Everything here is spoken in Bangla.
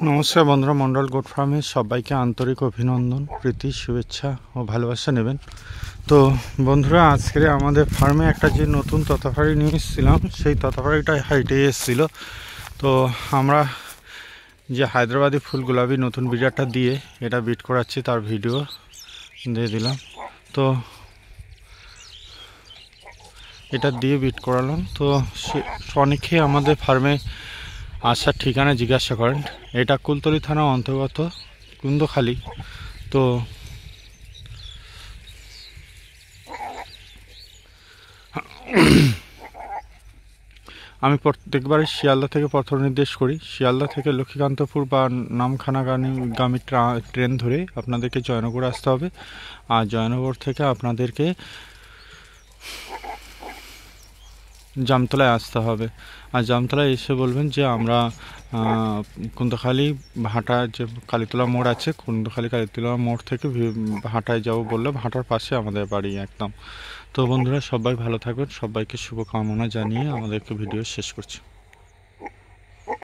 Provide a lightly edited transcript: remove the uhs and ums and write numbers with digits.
নমস্কার বন্ধুরা, মন্ডল গোট ফার্মের সবাইকে আন্তরিক অভিনন্দন, প্রীতি, শুভেচ্ছা ও ভালোবাসা নেবেন। তো বন্ধুরা, আজকে আমাদের ফার্মে একটা যে নতুন ততাফাড়ি নিয়ে এসেছিলাম, সেই ততাফাড়িটা হাইটে এসেছিলো। তো আমরা যে হায়দ্রাবাদি ফুল গোলাপি নতুন বিডারটা দিয়ে এটা বিট করাচ্ছি, তার ভিডিও দিয়ে দিলাম। তো এটা দিয়ে বিট করালাম। তো অনেকে আমাদের ফার্মে আসার ঠিকানা জিজ্ঞাসা করেন। এটা কুলতলি থানা অন্তর্গত কুন্দখালি। তো আমি প্রত্যেকবারই শিয়ালদা থেকে পথ নির্দেশ করি। শিয়ালদা থেকে লক্ষ্মীকান্তপুর বা নামখানাগামী ট্রেন ধরে আপনাদেরকে জয়নগর আসতে হবে। আর জয়নগর থেকে আপনাদেরকে জামতলায় আসতে হবে। আর জামতলায় এসে বলবেন যে আমরা কুন্দখালি ভাটা, যে কালীতলা মোড় আছে, কুন্দখালি কালীতলা মোড় থেকে ভাটায় যাব বললে ভাটার পাশে আমাদের বাড়ি একদম। তো বন্ধুরা, সবাই ভালো থাকবেন, সবাইকে শুভকামনা জানিয়ে আমাদেরকে ভিডিও শেষ করছি।